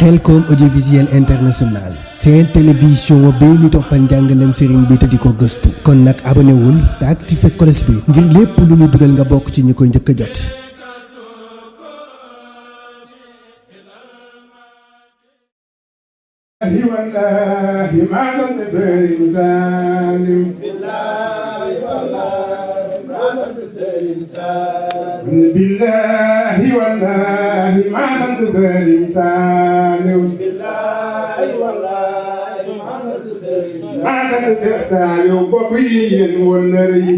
Khelcom audiovisuel international seen télévision bi ñu toppal njàngaleem sëriñ bi te di ko gëstu kon nag abonné wul te activé cloche bi ngir lépp lu ñu dugal nga bokk ci ñi koy njëkk a jot. billahi wallahi ma sant Sëriñ Saaliw ma sant Saaliw bokk yi yéen wëllëre yi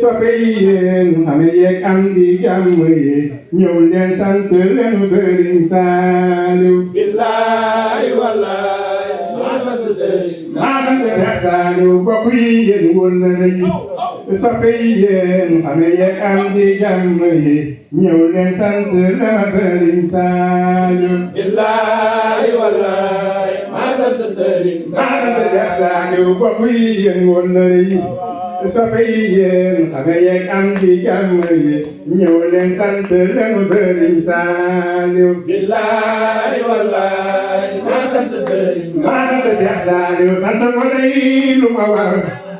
soppe yi yéen xame yeeg am di jàmm yi ñëw leen sant leen Sëriñ Saaliw billahi wallahi ma sant Saaliw bokk yi yéen wëllëre yi soppe yi yéen xame yeeg am di jàmm yi ñëw leen sant la Sëriñ Saaliw billahi wallahi ma sant Sëriñ Saaliw bokk yi yéen wëllëre yi soppe yi yéen xame yeeg am di jàmm yi ñëw leen sant la Sëriñ Saaliw billahi wallahi ma sant Sëriñ Saaliw sant ko day lu ma war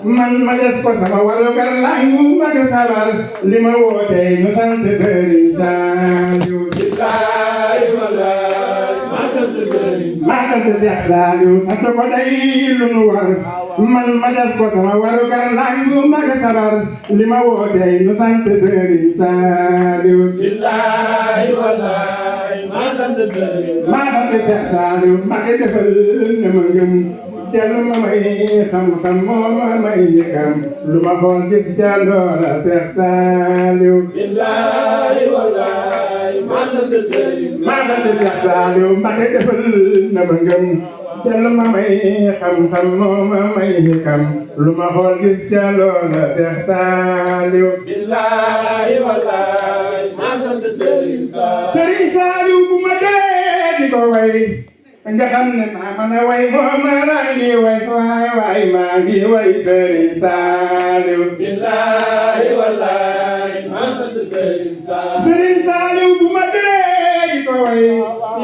man ma def ko sama warugar langu ma nga sabar li ma woote ñu sant Sëriñ Saaliw billahi wallahi ma sant Sëriñ Saaliw sant ko day lu nu war man ma def ko sama warugar langu ma nga sabar li ma woote ñu sant Sëriñ Saaliw billahi wallahi ma sant Sëriñ Saaliw ma ngi defal ne ma ngëm dellu ma may xam-xam moo ma may yëgam lu ma xool gis ca loola Seex Saaliw billahi wallahi ma sant Sëriñ Saaliw Mbàkke defal na ma ngëm dellu ma may xam-xam moo ma may yëgam lu ma xool gis ca loola Seex Saaliw billahi wallahi ma sant Sëriñ Saaliw bu ma dee di ko way nga xam ne maa mën a way moo ma rangi way waay maa ngi way Sëriñ Saaliw billahi wallahi ma sant Sëriñ Saaliw bu ma dee di ko way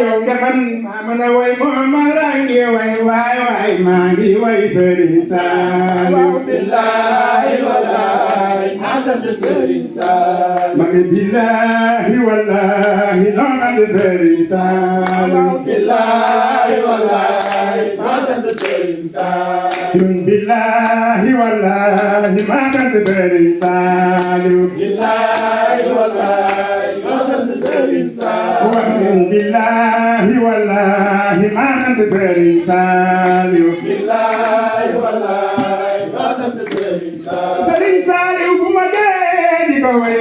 yow nga xam ne maa mën a way moo ma rangi way waay maa ngi way Sëriñ Saaliw billahi wallahi ma sant Sëriñ Saaliw ma ngi billahi wallahi noo sant Sëriñ Saaliw billahi wallahi ma sant Sëriñ Saaliw billahi wallahi ma sant Sëriñ Saaliw billahi wallahi ma sant Sëriñ Saaliw billahi wallahi ma sant Sëriñ Saaliw billahi wallahi ma sant Sëriñ Saaliw Sëriñ Saaliw bu ma dee di ko way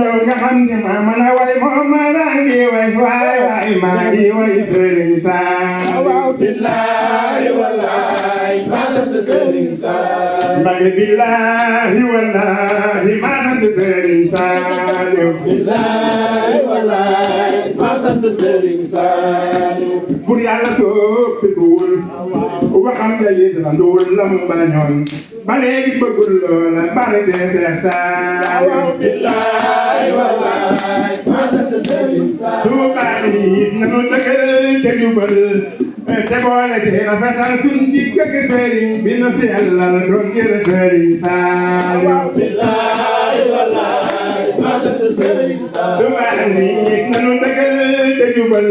yow nga xam ne ma mën a way moo ma rangi way waay maa ngi way Sëriñ Saaliw billahi wallahi ma sant Sëriñ Saaliw mbage billahi wallahi ma sant Sëriñ Saaliw billahi wallahi ma sant Sëriñ Saaliw pour Yàlla soppikuwul waxam nga yi randuwul lam bañoon ba léegi bëggul loola bari dee Seex Saaliw billahi wallahi ma sant Sëriñ Saaliw tuubaani it nanu dëggal te jubal te boole te rafetal suñ digg ak sëriñ bi nu sellal ko ngir Sëriñ Saaliw billahi wallahi ma sant Sëriñ Saaliw tuubaani it nanu dëggal te jubal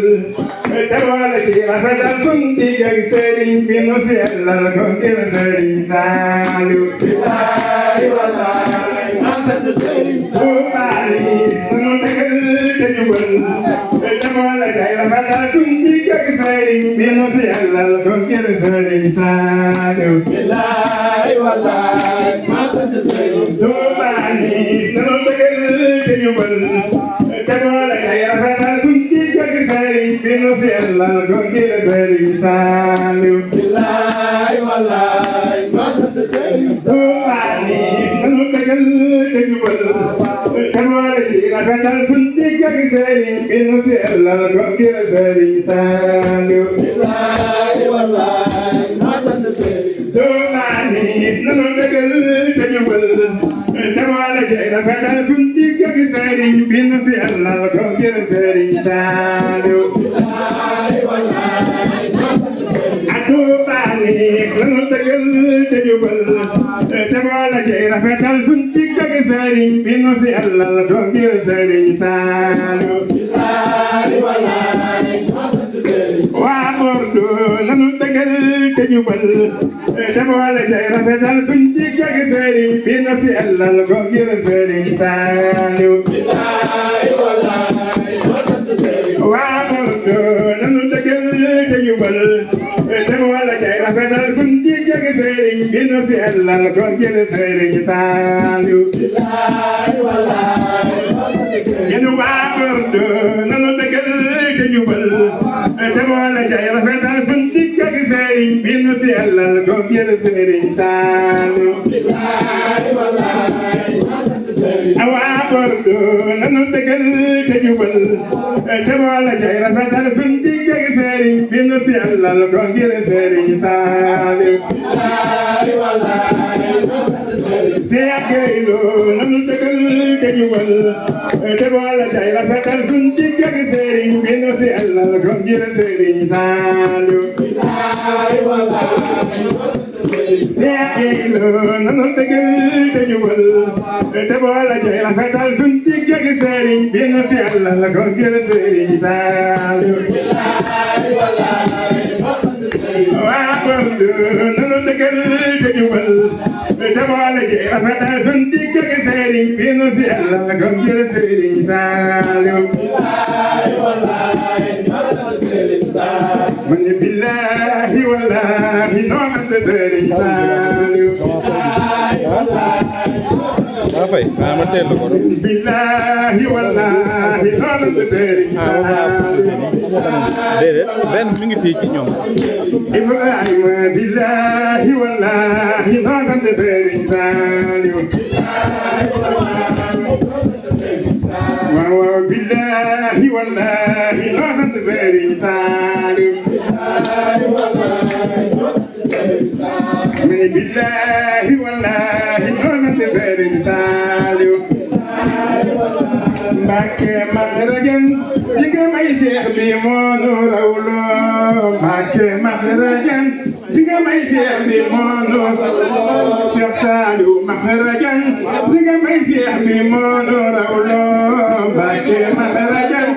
te boole te rafetal suñ digg ak sëriñ bi nu sellal ko ngir Sëriñ Saaliw billahi wallahi ma sant Sëriñ Saaliw tuubaani it nanu dëggal te jubal te boole te rafetal suñ digg ak sëriñ bi nu sellal ko ngir Sëriñ Saaliw billahi wallahi ma sant Sëriñ tuubaani it nanu dëggal te jubal te boole te rafetal suñ digg ak sëriñ bi nu sellal ko ngir Sëriñ Saaliw billahi wallahi ma sant Sëriñ tuubaani it nanu dëggal te jubal te boole te rafetal suñ digg ak sëriñ bi nu sellal ko ngir Sëriñ Saaliw billahi wallahi ma sant Sëriñ tuubaani it nanu dëggal te jubal te boole te rafetal suñ digg ak sëriñ bi nu sellal ko ngir Sëriñ Saaliw billahi wallahi rafetal suñ digg ak sëriñ bi nu sellal ko ngir sëriñ Saliou waa Bordeaux nanu dëggal te jubal te boole cay rafetal suñ digg ak sëriñ bi nu sellal ko ngir sëriñ Saliou waa Bordeaux nanu dëggal te jubal te boole cay rafetal suñ digg ak sëriñ bi nu sellal ko ngir sëriñ Saliou yéen waa Bordeaux nanu dëggal te jubal te boole cay rafetal suñ digg ak sëriñ bi nu sellal ko ngir sëriñ Saliou waa Bordeaux nanu dëggal te jubal te boole cay rafetal suñ digg ak sëriñ bi nu sellal ko ngir sëriñ Saliou Seex Gaylo nanu dëggal te jubal te boole cay rafetal suñ digg ak sëriñ bi nu sellal ko ngir sëriñ Saliou Seex Gaylo nanu dëggal te jubal te boole cay rafetal suñ digg ak sëriñ bi nu sellal ko ngir sëriñ Saliou waa Bordeaux nanu dëggal te jubal te boole cay rafetal suñ digg ak sëriñ bi nu sellal ko ngir sëriñ Saliou man billahi wallahi noo ànd sëriñ Saliou fay ma teel ko billahi wallahi noo ànd sëriñ Saliou déedéet benn mi ngi fii ci ñoom Ibrahima billahi wallahi noo ànd sëriñ Saliou waaw billahi wallahi noo ànd sëriñ Saliou mais billahi wallahi noo ànd sëriñ Saliou Mbàkke maxrajan di nga may seex bi moo nu rawloo Mbàkke maxrajan di nga may seex bi moo nu Seex Saliou maxrajan di nga may seex bi moo nu rawloo Mbàkke maxrajan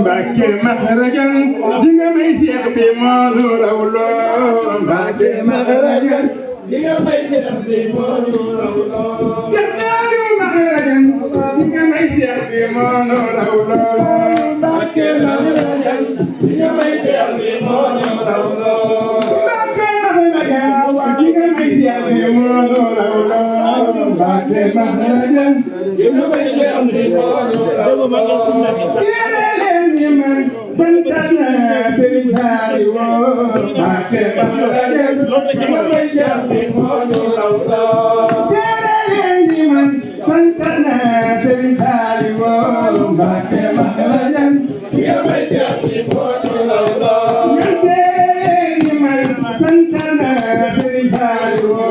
Mbàkke maxrajan di nga may seex bi moo nu rawloo Mbàkke maxrajan di nga may seex bi moo nu rawloo dinga may seex bi moo nu rawloo Mbàkke maxrajan dinga may seex bi moo nu rawloo Mbàkke maxrajan dinga may seex bi moo nu rawloo Mbàkke maxrajan dinga may seex bi moo nu rawloo leen ñi man santana Sëriñ Saliou Mbàkke maxrajan dinga may seex bi moo nu rawloo santana Sëriñ Saliou Mbàkke maxrajan dinga may seex bi moo nu rawloo ñi may santana Sëriñ Saliou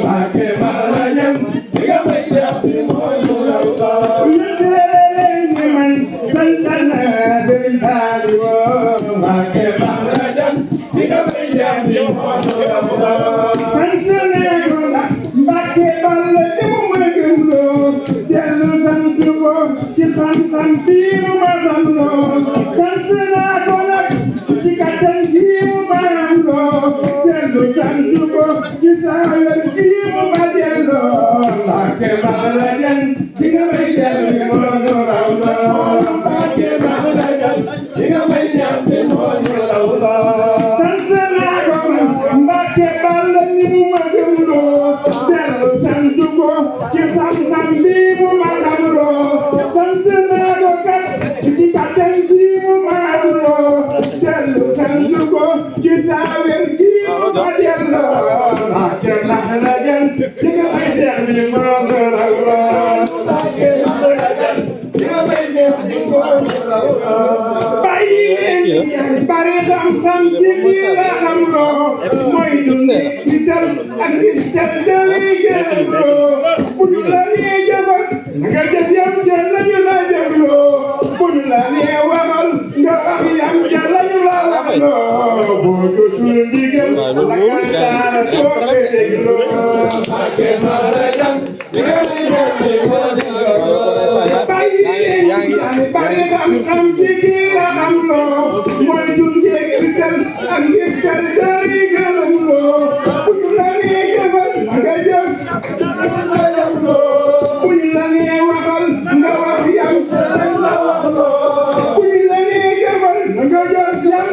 Mbàkke maxrajan dinga may seex bi moo nu rawloo ñi may santana Sëriñ Saliou Mbàkke maxrajan dinga may seex bi moo nu rawloo santana ko ndax Mbàkke Balla ci xam-xam bii mu ma xam loo sant naa ko nag ci kattan gii mu ma am loo dellu sant ko ci saa wér gii mu ma delloo Mbàkke maxrajan di nga may seex bi moo nu rawloo Mbàkke maxrajan di nga may seex bi moo nu rawloo sant naa ko nag Mbàkke Balla ni mu ma gëm loo dellu sant ko ci xam-xam bii mu ma xam loo sant naa ko kat ci kattan gi mu maam loo dellu sant ko ci saa wér gi mu ma delloo Mbàkke maxrajan di nga may seex bi moo nu rawloo Mbàkke maxrajan di nga may seex bi moo nu rawloo bàyyi leen bari xam-xam ci kii la xam loo mooy dundi di tel ak di tel dali gërëm loo bu ñu la nee jëfal nga jëf yam ca lañu la jëfloo bu ñu la nee waxal nga wax yam ca lañu la waxloo boo jotul ndigal la nga daara toogee bàyyi xam-xam ci kii la xam loo mooy dundee gërëm ak gërëm dari gërëm loo bu ñu la nee jëfal nga jëf bu ñu la nee waxal nga wax yam bu ñu la nee jëfal nga jëf yam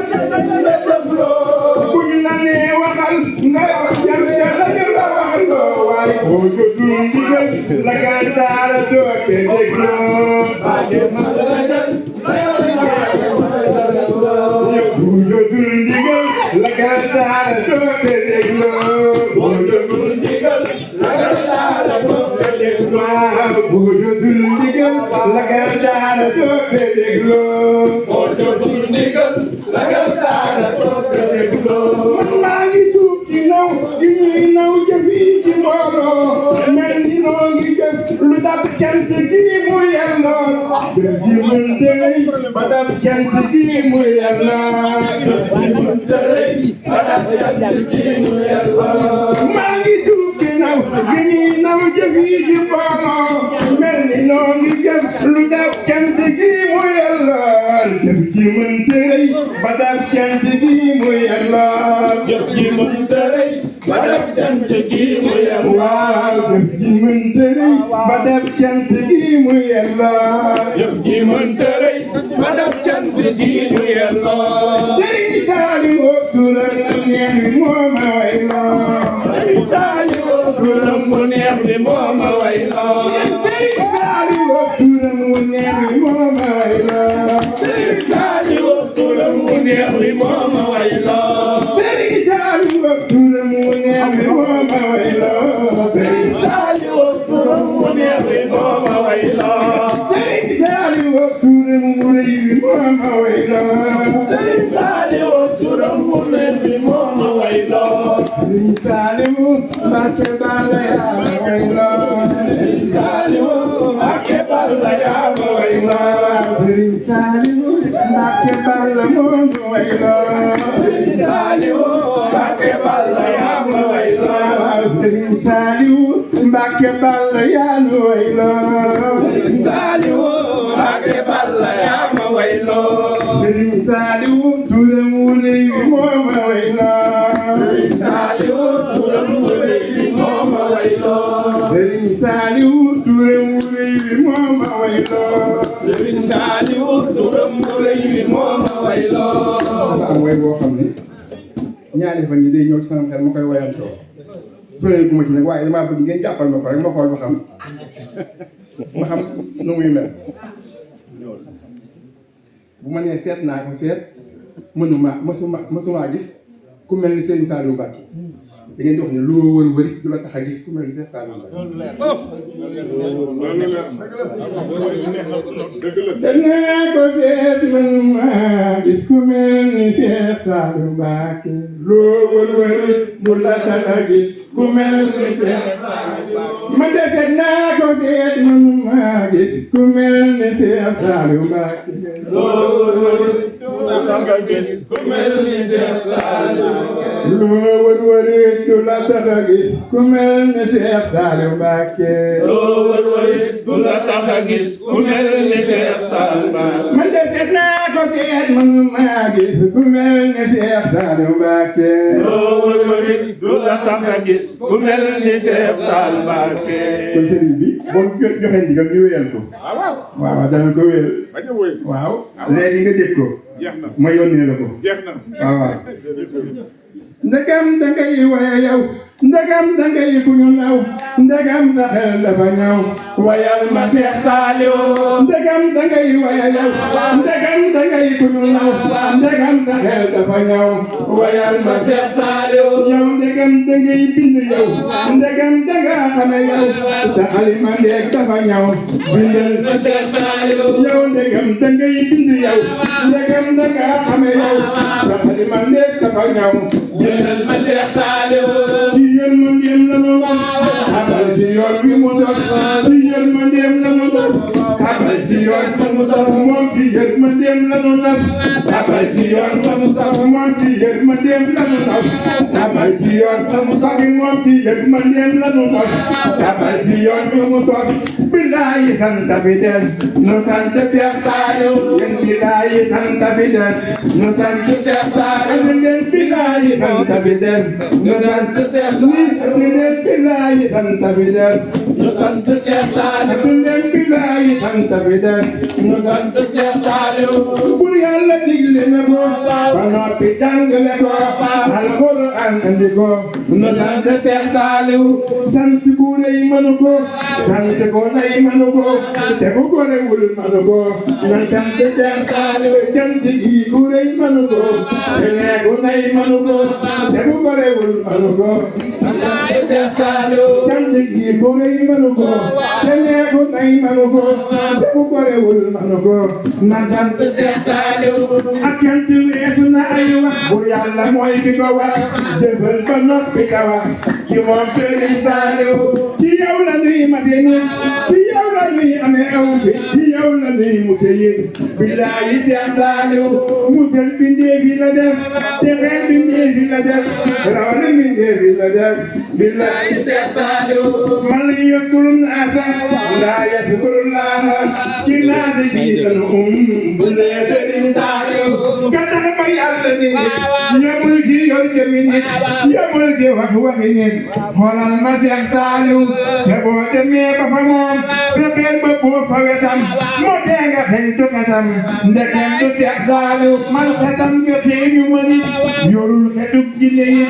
bu ñu la nee waxal nga wax yam yàlla ñu la wax loo waaye boo jotul ndigal la nga daara doo te dégloo bu jotul ndigal la nga daara doo te dégloo bu jotul ndigal la nga daara doo te dégloo bu jotul ndigal la nga daara doo te dégloo bu jotul ndigal la nga daara doo te dégloo man maa ngi tuub ci naw gi ñuy naw jëf yi ci mbooloo mel ni noo ngi jëf lu dab cant gi mu yelloo jëf ji mën tëray ba dab cant gi mu yelloo jëf ji mën tëray ba dab cant gi mu yelloo maa ngi tuub ci naw gi ñuy naw jëf yi ci mbooloo mel ni noo ngi jëf lu dab cant gi mu yelloo jëf ji mën tëray ba dab cant gi mu yelloo jëf ji mën tëray ba dab cant gi mu yelloo waaw jëf ji mën tëray ba dab cant gi mu yelloo jëf ji mën tëray ba dab cant gi mu yelloo Sëriñ Saaliw turam mu neex mi moo ma wayloo Sëriñ Saaliw turam mu neex mi moo ma wayloo Sëriñ Saaliw turam mu neex mi moo ma wayloo Sëriñ Saaliw turam mu neex mi moo ma wayloo Sëriñ Saaliw turam mu neex mi moo ma wayloo Sëriñ Saaliw turam mu neex mi moo ma wayloo Sëriñ Saaliw turam mu rëy mi moo ma wayloo Sëriñ Saaliw turam mu neex mi moo ma wayloo Sëriñ Saaliw Mbàkke Balla yaa ma wayloo Sëriñ Saaliw Mbàkke Balla yaa ma wayloo Sëriñ Saaliw Mbàkke Balla moo ma wayloo Sëriñ Saaliw Mbàkke Balla yaa ma wayloo Sëriñ Saaliw Mbàkke Balla yaa ma wayloo Sëriñ Saaliw Mbàkke Balla yaa ma wayloo Sëriñ Saaliw turam wu rëy wi moo ma wayloo Sëriñ Saaliw turam wu rëy wi moo ma wayloo Sëriñ Saaliw turam wu rëy wi moo ma wayloo Sëriñ Saaliw turam wu rëy wi moo ma wayloo am way boo xam ne ñaari fan yi day ñëw ci sama xel ma koy wayantoo soo gu ma ci nag waaye damaa bëgg ngeen jàppal ma ko rek ma xool ba xam nu muy mel bu ma nee seet naa ko seet mësuma gis ku mel ni Serigne Saliou Mbacké da ngeen di wax ne loo wër wëri du la tax a gis ku mel ni Serigne Saliou Mbacké danaa ko seet mënuma gis ku mel ni Serigne Saliou Mbacké loo wër wëri du la tax a gis ku mel ni Serigne Saliou Mbacké ma defe naa ko seet mënuma gis ku mel ni Serigne Saliou Mbacké nga gis ku mel ni Seex Saaliw loo wër wërit du la tax a gis ku mel ni Seex Saaliw Mbàkke loo wër wërit du la tax a gis ku mel ni Seex Saaliw Mbàkke man de seet naa ko seet man maa gis ku mel ni Seex Saaliw Mbàkke loo wër wërit du la tax a gis ku mel ni Seex Saaliw Mbàkke kon sëriñ bi boo joxe ndigal ñu wéyal ko waaw dana ko wéyal waaw léegi nga dégg ko ma yónnee la ko waaw ndegam dangay waya yow ndegam dangay ku ñu naw ndegam sa xel dafa ñaw wayal ma Seex Saaliw ndegam dangay waya yow ndegam dangay ku ñu naw ndegam sa xel dafa ñaw wayal ma Seex Saaliw yow ndegam dangay bind yow ndegam danga xame yow sa xalima ndeeg dafa ñaw bindal ma Seex Saaliw yow ndegam dangay bind yow ndegam danga xame yow sa xalima ndeeg dafa ñaw bindal ma Seex Saaliw ci yërmandeem la ñu was abal ci yoon wi mu sos ci yërmandeem la ñu was abal ci yoon wi mu sos moom ci yërmandeem la ñu was abal ci yoon wi mu sos moom ci yërmandeem lanu nas tabal ci yoon mu sosi moom ci yërmandeem lanu nas tabal ci yoon mu sos billahi sant bi des nu sant Seex Saaliw yéen billahi sant bi des nu sant Seex Saaliw yéen billahi sant bi des nu sant Seex Saaliw yéen billahi sant bi des nu sant Seex Saaliw yéen billahi sant bi des nu sant Seex Saaliw bur Yàlla digle na ko ba noppi jàngale ko Alxuraan andi ko nu sant Seex Saaliw sant ku rëy mënu ko sant ko nay mënu ko te ku ko rewul mënu ko na sant Seex Saaliw cant gi ku rëy mënu ko te nee ku nay mënu ko te ku ko rewul mënu ko na sant Seex Saaliw cant gi ku rëy mënu ko te nee ku nay mënu ko te ku ko rewul mënu ko na sant Seex Saaliw ak cant weesu na ay wax bu Yàlla mooy ki ko wax jëfal ba noppi ka wax ci moom Sëriñ Saaliw ci yow la nuy mate nit ci yow la nuy amee aw bi ci yow la nuy mute yit billaahi Seex Saaliw musal bindeefi la def te xeet bindeefi la def rawale bindeefi la def billaahi Seex Saaliw man li yaskurun naasa laa yaskurullaaha ci naasa ji lanu bulee Sëriñ Saaliw ka tax ba Yàlla ni nit yemul ci yor jëmi nit yemul ci waxi nit xoolal ma Seex Saaliw te boo demee ba fa moom fexeel ba boo fa wetam moo tee nga xeñtu xetam ndekem du Seex Saaliw man xetam nga xeeñu ma nit yorul xetug jinne yi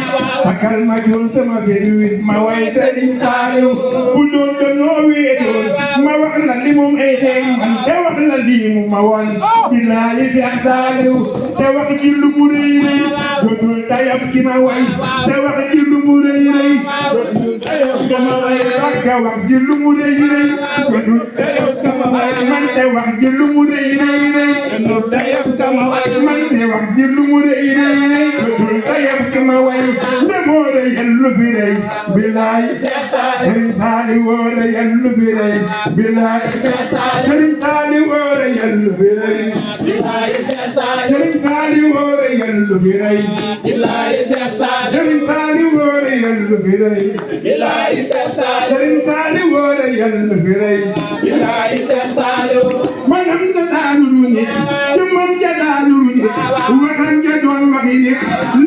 takkal ma jur sama feeñu ma way Sëriñ Saaliw bu doon danoo wéetoon ma wax la li moom ay xeeñ man te wax la lii mu ma woon billaahi Seex Saaliw te wax ji lu mu rëy rëy dootul tayab ki ma way te wax ji lu mu rëy rëy dootul tayab ki ma way ak wax ji lu mu rëy rëy dootul tayab ki ma way man te wax ji lu mu rëy rëy dootul tayab ki ma way man te wax ji lu mu rëy rëy dootul tayab ki ma way ne moo rëyal lu fi rëy billaahi Sëriñ Saaliw woo rëyal lu fi rëy billaahi Sëriñ Saaliw woo rëyal lu fi rëy Sëriñ Saaliw woo rëyal lu fi rëy Sëriñ Saaliw woo rëyal lu fi rëy Sëriñ Saaliw woo rëyal lu fi rëy manam ja daanu lu nit jëmmam ja daanu lu nit waxam ja doon waxi nit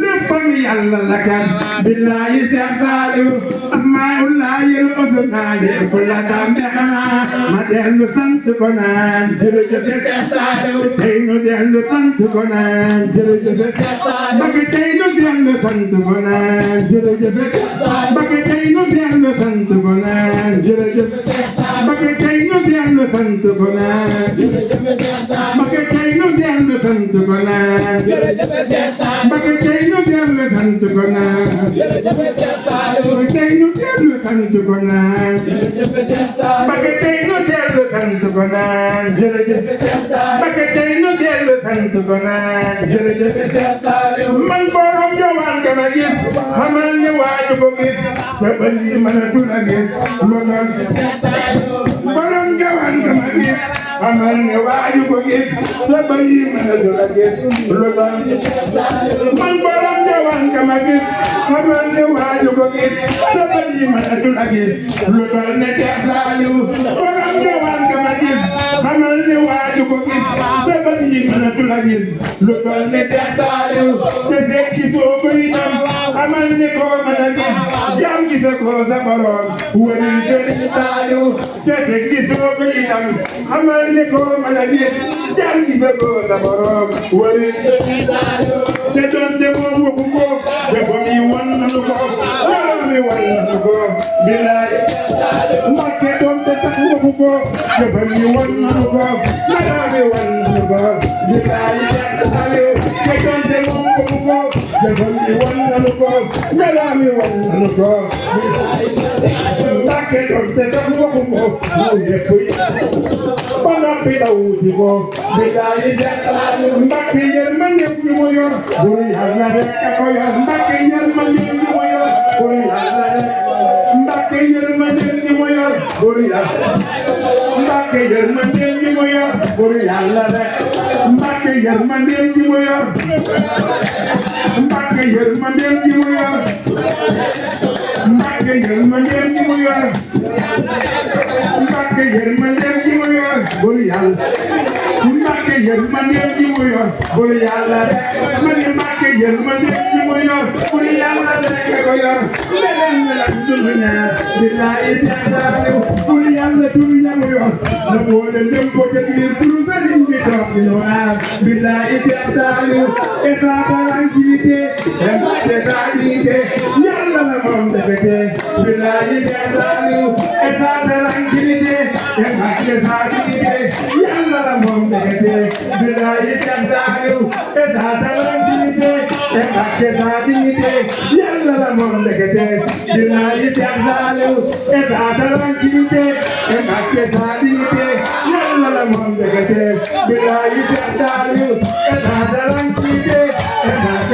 léppam Yàlla la kan billaahi Seex Saaliw asmaa'ullaahi al-husnaa ku la dambe xanaa ma dellu sant ko naan jërëjëf Seex Saaliw tey nu dellu sant ko naan jërëjëf Seex Saaliw bëgg tey nu dellu sant ko naan jërëjëf Seex Saaliw bëgg tey nu dellu sant ko naan jërëjëf Seex Saaliw bëgg tey nu dellu sant ko naan jërëjëf Seex Saaliw bëgg tey nu dellu sant ko naan jërëjëf Seex Saaliw bëgg tey nu dellu sant ko naan jërëjëf Seex Saaliw bëgg tey nu dellu sant ko naan jërëjëf Seex Saaliw bëgg tey nu dellu sant ko naan jërëjëf Seex Saaliw bëgg tey nu dellu sant ko naan jërëjëf Seex Saaliw man borom jawaan ka ma gis xamal ni waaju ko gis sa bël yi mënatul a gis lu doon Seex Saaliw borom jawaan ka ma gis xamal ni waaju ko gis sa bël yi mënatul a gis lu doon Seex Saaliw man borom jawaan ka ma gis xamal ni waaju ko gis sa bël yi mënatul a gis lu doon Seex Saaliw borom jawaan ka ma gis xamal ni waaju ko gis sa bël yi mënatul a gis lu doon Seex Saaliw te fekk soo ko itam xamal ni ko mën a gis jaam gisa ko sa borom wëril Sëriñ Saaliw te fekk soo ko itam xamal ni ko mën a gis jaam gisa ko sa borom wëril Sëriñ Saaliw te doonte moom waxu ko dafa mi wan nanu ko wala mi wan nanu ko billaahi Seex Saaliw Mbàkke doonte sax waxu ko dafa mi wan nanu ko wala mi wan nanu ko billaahi Seex Saaliw te doonte moom waxu ko dafa mi wan nanu ko wala mi wan nanu ko billaahi Seex Saaliw Mbàkke doonte sax waxu ko mu yëpp ba noppi daw di ko billaahi Seex Saaliw Mbàkke yéen ma ñëpp ñu mu yor bur Yàlla rek a ko yor Mbàkke yéen ma ñëpp ñu mu yor bur Yàlla rek Mbàkke yéen ma ñëpp ñu mu yor bur Yàlla Mbàkke yéen ma ñëpp ñu mu yor bur Yàlla rek Mbàkke yéen ma ñëpp ñu mu yor Mbàkke yërmandeem gi mu yor Mbàkke yërmandeem gi mu yor Mbàkke yërmandeem gi mu yor bul yàlla Mbàkke yërmandeem gi mu yor bul yàlla ma ne Mbàkke yërmandeem gi mu yor bul yàlla rek ko yor leneen la dul ñaar billahi Seex Saaliw bul yàlla dul ña mu yor na boole dem ko ca biir turu sëriñ bi toog di ñëwaat billahi Seex Saaliw état tranquillité stabilité yàlla la moom defete billahi Seex Saaliw état tranquillité stabilité yàlla la moom defete billahi Seex Saaliw état tranquillité stabilité yàlla la moom defete billahi Seex Saaliw état tranquillité stabilité yàlla la moom defete billahi Seex Saaliw état tranquillité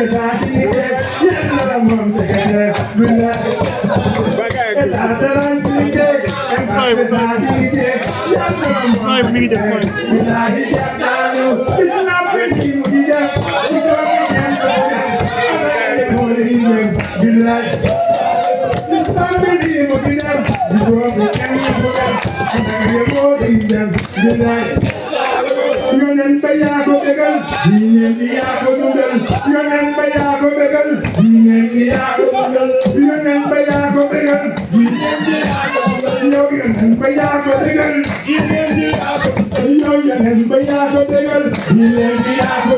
stabilité yàlla la moom defete billahi état tranquillité stabilité yàlla la moom defete billahi Seex Saaliw dina ko di mu di def di ko billahi yonen ba yaa ko bégal diineen gi yaa ko dundal yonen ba yaa ko bégal diineen gi yaa ko dundal yonen ba yaa ko bégal diineen gi yaa ko dundal yow yonen ba yaa ko bégal diineen gi yaa ko dundal yow yonen ba yaa ko bégal diineen gi yaa ko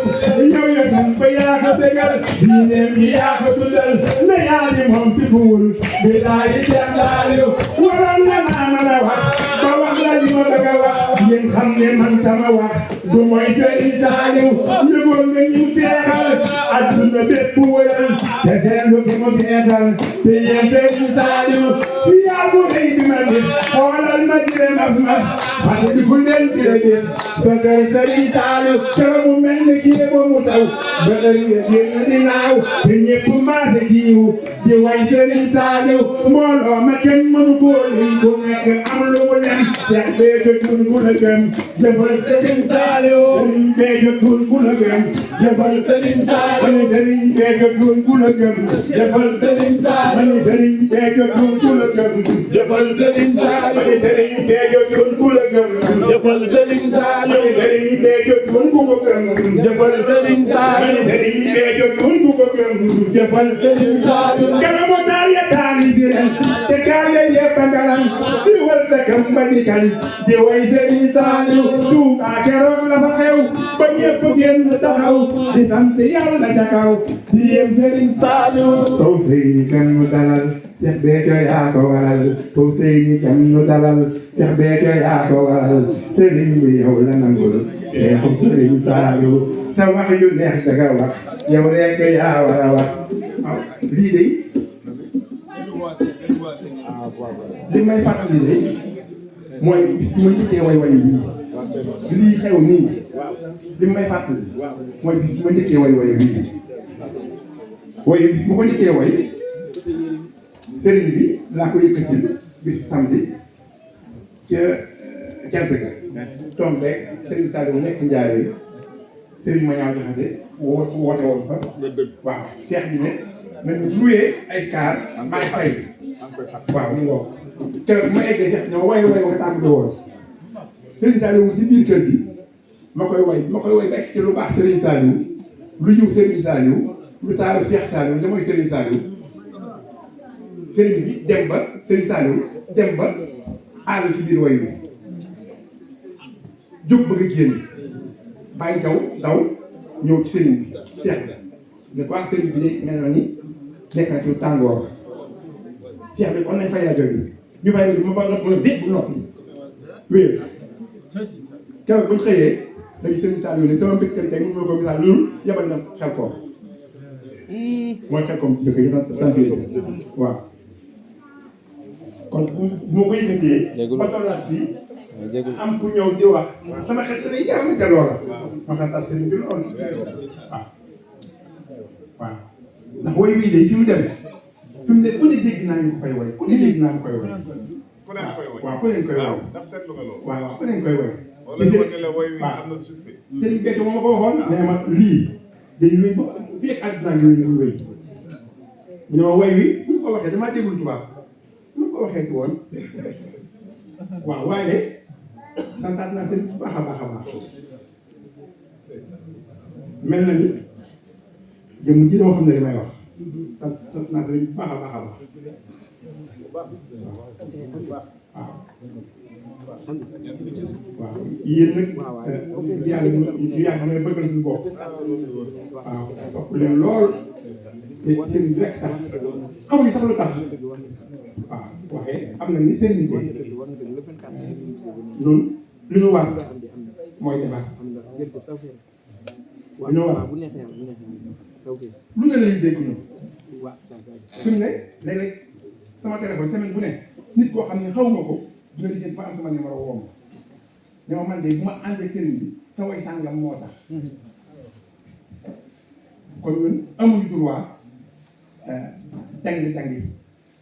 yow yonen ba yaa ko bégal diineen gi yaa ko dundal ne yaa ni moom ci buul billahi Seex Saaliw waroon na naa mën a wax ba wax la li ma bëgg a wax ngeen xam ne man sama wax du mooy Sëriñ Saaliw yëgoon nga ñu seexal adduna bépp wëral te seetlu ki mu seexal te yéen Sëriñ Saaliw fi yaa bu rëy bi ma gis xoolal ma jire mas mas xale di fu leen jire gis fekkee Sëriñ Saaliw kero mu mel ni kii ba mu taw ba ëri génn di naaw te ñépp maase kiiwu di way Sëriñ Saaliw mbooloo ma kenn mënu koo lim ku nekk am lu mu dem Seex Béthio Thioune ku la gëm jëfal Sëriñ Saaliw Sëriñ Béthio Thioune ku la gëm jëfal Sëriñ Saaliw Sëriñ Béthio Thioune ku la gëm jëfal Sëriñ Saaliw Sëriñ Béthio Thioune ku la gëm jëfal Sëriñ Saaliw Sëriñ Béthio Thioune ku la gëm jëfal Sëriñ Saaliw Sëriñ Béthio Thioune ku ko gëm jëfal Sëriñ Saaliw Sëriñ Béthio Thioune ku ko gëm jëfal Sëriñ Saaliw kanamu daal ya taali di ren te kaale yëpp a ngaran di wër dëkkam ba di kañ di way Sëriñ Saaliw Tuuba keroog la fa xew ba ñëpp génn taxaw di sant Yàlla ca kaw di yem Sëriñ Saaliw taw sëy ni kan mu dalal Seex Béthio yaa ko waral taw sëy ni kan mu dalal Seex Béthio yaa ko waral sëriñ bi yow la nangul Seexu Sëriñ Saaliw sa wax yu neex da nga wax yow rek yaa war a wax lii de li may fàttali de mooy bis bi ma njëkkee way lii xew nii li may fàttali mooy bis bi ma njëkkee way lii bis bu ko njëkkee way sëriñ bi laa ko yëkkatil bis samedi ca cant ga toom rek sëriñ Saaliw nekk Njaaréem sëriñ ma ñaaw jaxate woote woon fa waaw seex bi ne nañu luyee ay kaar maay fay waaw mu ngoo keroog ma eggee sax ñoo way nga tàmm di woon Sëriñ Saaliw si biir kër gi ma koy way ba ci lu baax Sëriñ Saaliw lu yiw Sëriñ Saaliw lu taaru Seex Saaliw da mooy Sëriñ Saaliw sëriñ bi dem ba Sëriñ Saaliw dem ba àll ci biir way bi jóg bëgg a génn bàyyi daw ñëw ci sëriñ bi Seex ne ko wax sëriñ bi de mel na ni nekk na ci tàngoor Seex bi kon nañ fay rajo bi ñu fay rajo bi ma ba mën a dégg bu noppi wéer keroog bu ñu xëyee dañu Sëriñ Saaliw ne sama mbégte tey mënu ma ko misaal loolu yebal na xel koom mooy xel koom dëkk yi tant waaw kon bu ma ko yëkkatee ba tollaat fii am ku ñëw di wax sama xel day yar na ca loola ma xam daal sëriñ bi lool waaw ndax way wii de fi mu demee fi mu ne ku ne dégg naa ñu ko fay way ku ne dégg naa ñu koy way waaw ku leen koy way waaw ku leen koy way waaw sëriñ Béthio moom ma ko waxoon nee ma lii day wéy ba fii ak àdduna ngi wéy mu ne ma way wi bu ñu ko waxee damaa déggul tubaab nu ko waxee ci woon waaw waaye santaat naa seen bu baax a baax a baax mel na ni jëm ji dama xam ne li may wax sant naa seen bu baax a baax a baax waaw yéen nag yàlla ñu yàgg may bëggal suñu bopp waaw topp leen lool te seen rek tax xamuñu sax lu tax waaw waaye am na ni seen liggéey ñun li ñu war mooy defar li ñu war lu ne lañu dégg ñun suñu ne léeg-léeg sama téléphone semaine bu ne nit koo xam ne xaw ma ko dina di jël fa am sama numéro woo ma ne ma man de bu ma àndee sëriñ bi sa way sàngam moo tax kon ñun amuñu droit dangi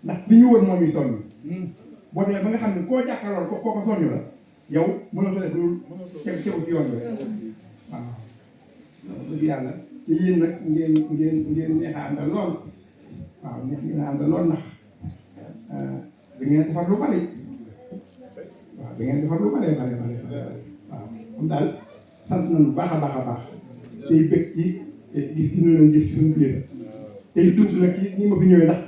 ndax li ñu wër moom yi sonn boo demee ba nga xam ne koo jàkkaarlool koo ko sonn la yow mënoo ko def lu tegu ci yoon bi waaw dëgg yàlla te yéen nag ngeen neex a àndal lool waaw neex ngeen a àndal lool ndax da ngeen defar lu bari waaw da ngeen defar lu bari waaw comme daal sant nañu bu baax a baax a baax tey bëgg ci gis gi ñu leen gis suñu biir tey tuuti nag ci ñi ma fi ñëwee ndax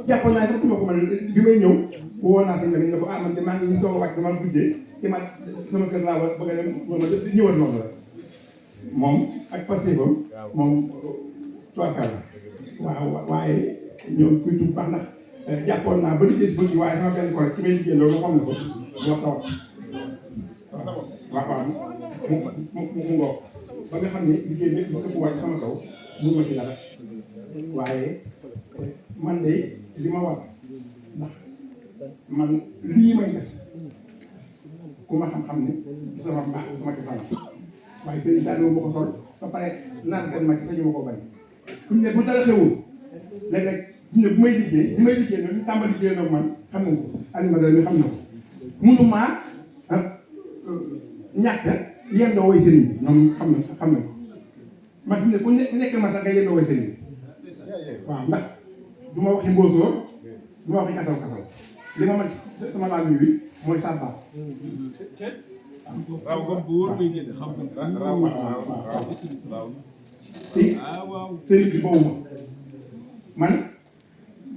jàpp naa sax ma ko man bi may ñëw woo naa sëñ bi ne ko ah man de maa ngi ñu soog a wàcc dama guddee te ma sama kër laa war bëgg a dem ma ñëwal noonu la moom ak pastéefam moom tuwaakal la waaw waaye ñoom kuy tuub baax ndax jàppoon naa ba liggéey si bëgg waaye sama benn collègue ki may liggéey loolu nga xam ne ko moo tawat waaw mu ngoog ba nga xam ne liggéey bi ba këpp wàcc sama kaw mun ma ci dara waaye man de li ma war ndax man lii may def ku ma xam-xam ne du sama mbaax du ma ci fanam waaye sëriñ daal ma ko sol ba pare naan kan ma ci sañu ma ko bari fu ñu ne bu dara xewul léeg-léeg fu ñu ne bu may liggéey li may liggéey noonu ñu tàmbali liggéey nag man xam nañ ko animateur mi xam na ko munu maa ñàkk yendoo way sëriñ bi ñoom xam nañ ko man fi mu ne ku nekk ma sax nga yendoo way sëriñ bi waaw ndax du ma waxi mbóosóor du ma waxi kasaw li ma mën sama laaj bi mooy sàbbaal raw gom bu wóor ngay génne xam nga raw te sëriñ bi boobu man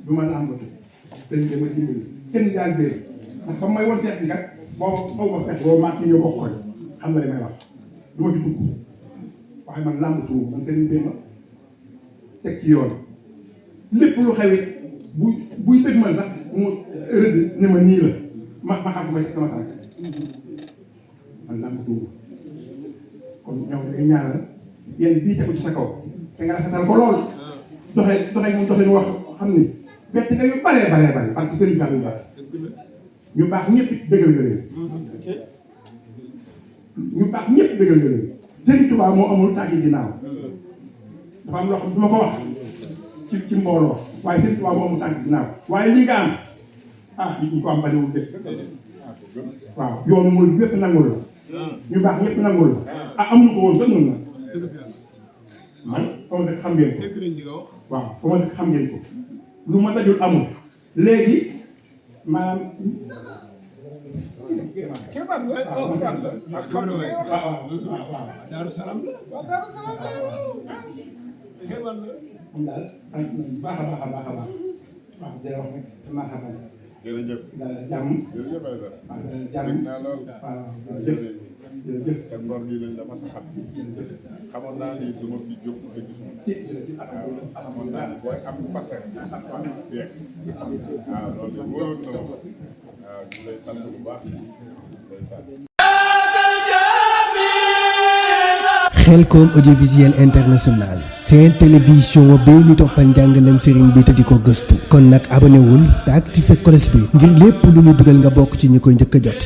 du ma làmbatu sëriñ bi ma dimbali kenn daal bee ndax ba may woon seet bi kat boo xaw ma fekk boo maa kii ñoo bokk koy xam nga li may wax du ma ci dugg waaye man làmbatu man sëriñ bi ma teg ci yoon lépp lu xewit buy dëgg man sax mu rëdd ne ma nii la ma xam sama tànk man làmbatu kon ñoom day ñaanal yéen bii tegu ci sa kaw te nga rafetal ko lool doxee mu doxee wax xam ni bett nga yu baree parce que sëriñ yu bari ñu baax ñëpp bëggal nga leen ñu baax ñëpp bëggal nga leen Sëriñ Tuubaa moo amul tànki ginnaaw dafa am loo xam du ma ko wax ci mbooloo waaye Sëriñ Tuubaa moo amul tànki ginnaaw waaye li nga am ñi ko am bariwul dëkk waaw yoonu mooy ñëpp nangul la ñu baax ñëpp nangul la amuñu ko woon sax nun na man fa ma dëkk xam ngeen ko waaw fa ma dëkk xam ngeen ko lu ma dajul amul léegi maanaam Daaru Salaam la moom daal sant nañu baax a baax waaw di la wax nag maa xamal jërëjëf daal jàmm jërëjëf Aïdara waaw daal jàmm naa lool waaw jërëjëf sa ngor gi lañ la mas a xam xamoon naa ni du ma fi jóg te gisuma xamoon naa ni booy am passé fi yegg waaw loolu de wóoroon na ma waaw ñu lay sant bu baax Khelcom audiovisuel international seen télévision bi ñu toppal njàngalem sëriñ bi te di ko gëstu kon nag abonné wul te activé cloche bi ngir lépp lu ñu dugal nga bokk ci ñi koy njëkk a jot